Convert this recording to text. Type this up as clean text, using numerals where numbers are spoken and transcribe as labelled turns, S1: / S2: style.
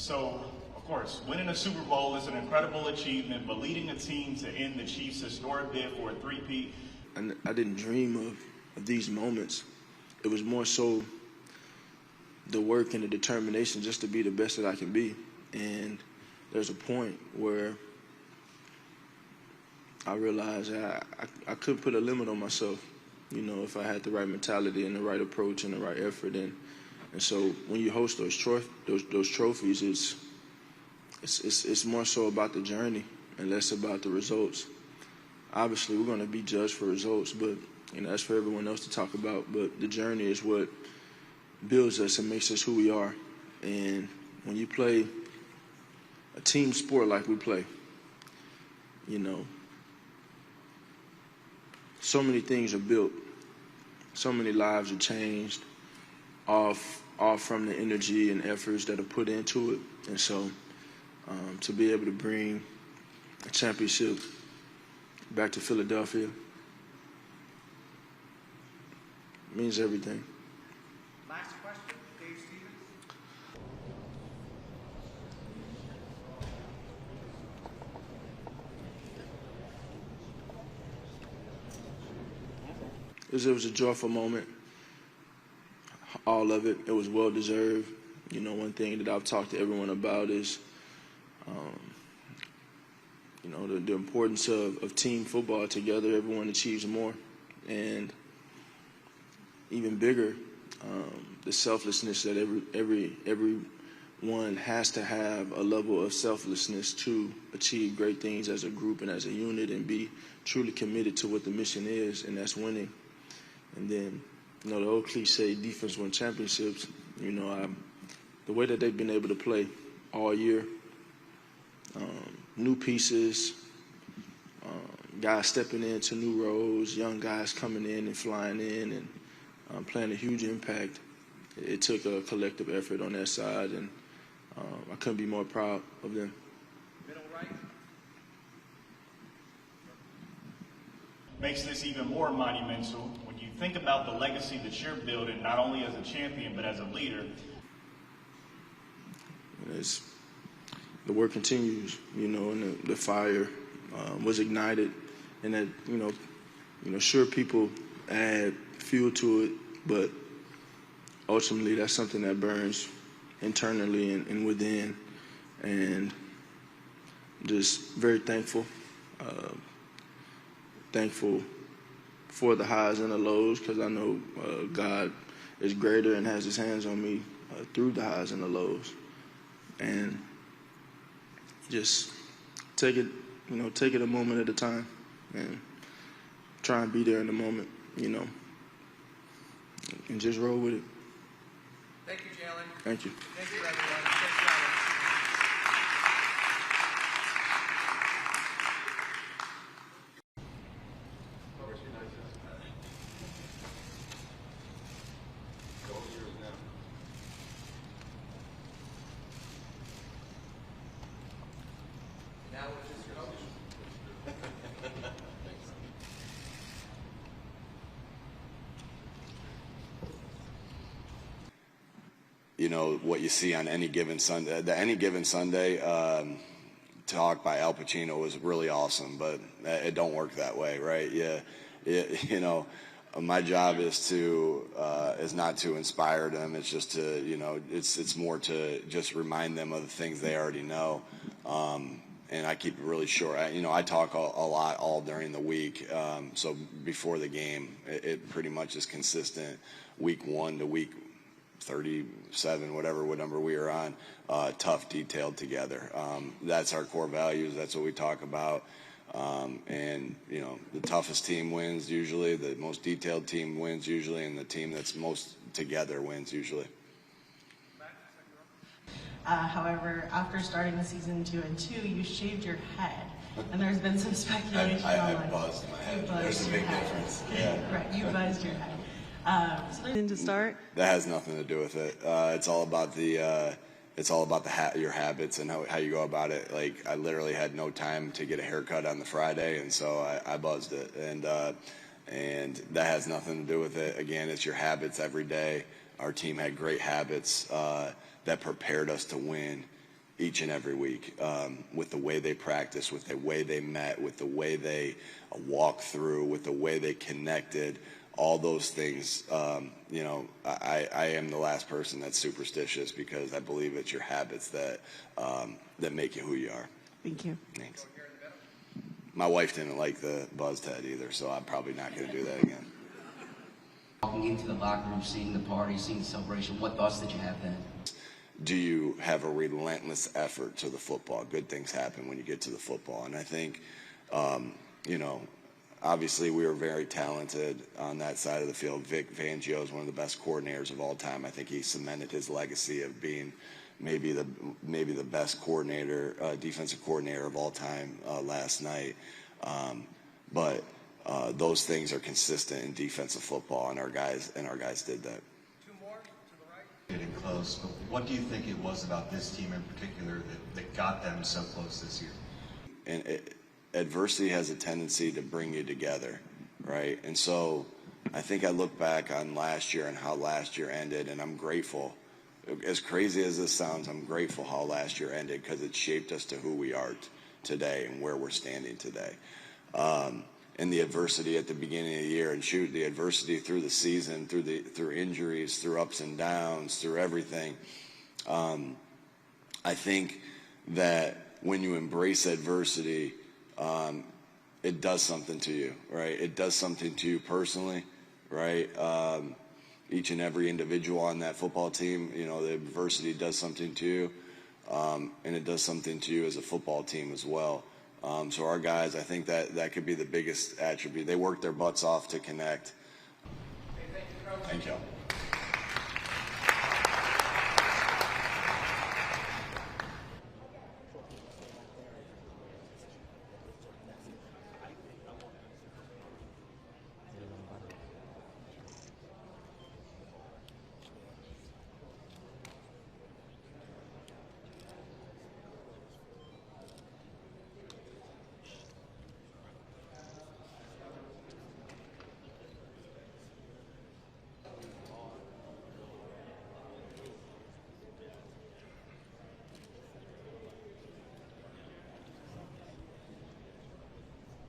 S1: So, of course, winning a Super Bowl is an incredible achievement, but leading a team to end the Chiefs' historic bid for a three-peat.
S2: And I didn't dream of these moments. It was more so the work and the determination just to be the best that I can be. And there's a point where I realized I couldn't put a limit on myself, you know, if I had the right mentality and the right approach and the right effort. And so when you host those trophies, it's more so about the journey and less about the results. Obviously, we're going to be judged for results, but you know that's for everyone else to talk about. But the journey is what builds us and makes us who we are. And when you play a team sport like we play, you know, so many things are built, so many lives are changed, all from the energy and efforts that are put into it. And so to be able to bring a championship back to Philadelphia means everything.
S3: Last question, Dave Stevens.
S2: It was a joyful moment, all of it. It was well-deserved. You know, one thing that I've talked to everyone about is, you know, the importance of team football together. Everyone achieves more. And even bigger, the selflessness that everyone has to have a level of selflessness to achieve great things as a group and as a unit and be truly committed to what the mission is, and that's winning. And then, you know, the old cliche, defense win championships, you know, the way that they've been able to play all year, new pieces, guys stepping into new roles, young guys coming in and flying in and playing a huge impact. It took a collective effort on their side, and I couldn't be more proud of them.
S3: Middle right.
S1: Makes this even more monumental when you think about the legacy that you're building, not only as a champion, but as a leader.
S2: The work continues, you know, and the fire was ignited, and that, you know, sure, people add fuel to it, but ultimately that's something that burns internally and within, and just very thankful. Thankful for the highs and the lows, because I know God is greater and has his hands on me through the highs and the lows. And just take it a moment at a time and try and be there in the moment, you know, and just roll with it.
S3: Thank you, Jalen.
S2: Thank you.
S3: Thank you, everyone. Thank you. Now it's just your coach.
S4: You know, what you see on any given Sunday. The Any Given Sunday talk by Al Pacino was really awesome, but it don't work that way, right? Yeah, you know, my job is not to inspire them. It's just to, you know, it's more to just remind them of the things they already know. And I keep it really short. I talk a lot all during the week. So before the game, it pretty much is consistent, week 1 to week 37, whatever number we are on, tough, detailed together. That's our core values. That's what we talk about. And, you know, the toughest team wins usually, the most detailed team wins usually, and the team that's most together wins usually.
S5: However, after starting the season 2-2, you shaved your head, and there's been some speculation
S4: I buzzed my head. There's a big difference. Yeah.
S5: Right, you buzzed your head. So to start?
S4: That has nothing to do with it. It's all about your habits and how you go about it. Like, I literally had no time to get a haircut on the Friday, and so I buzzed it. And that has nothing to do with it. Again, it's your habits every day. Our team had great habits that prepared us to win. each and every week, with the way they practiced, with the way they met, with the way they walked through, with the way they connected, all those things. You know, I am the last person that's superstitious because I believe it's your habits that make you who you are.
S5: Thank you.
S4: Thanks. My wife didn't like the buzzed head either, so I'm probably not going to do that again.
S6: Walking into the locker room, seeing the party, seeing the celebration, what thoughts did you have then?
S4: Do you have a relentless effort to the football? Good things happen when you get to the football. And I think, you know, obviously we were very talented on that side of the field. Vic Fangio is one of the best coordinators of all time. I think he cemented his legacy of being maybe the best coordinator, defensive coordinator of all time last night. But those things are consistent in defensive football, and our guys did that.
S3: Two more to the right.
S7: Getting close, but what do you think it was about this team in particular that got them so close this year?
S4: And adversity has a tendency to bring you together, right? And so I think I look back on last year and how last year ended, and I'm grateful. As crazy as this sounds, I'm grateful how last year ended because it shaped us to who we are today and where we're standing today. And the adversity at the beginning of the year, and shoot, the adversity through the season, through injuries, through ups and downs, through everything. I think that when you embrace adversity, it does something to you, right? It does something to you personally, right? Each and every individual on that football team, you know, the adversity does something to you, and it does something to you as a football team as well. So our guys, I think that could be the biggest attribute. They work their butts off to connect.
S3: Hey, thank you, Coach.
S4: Thank you.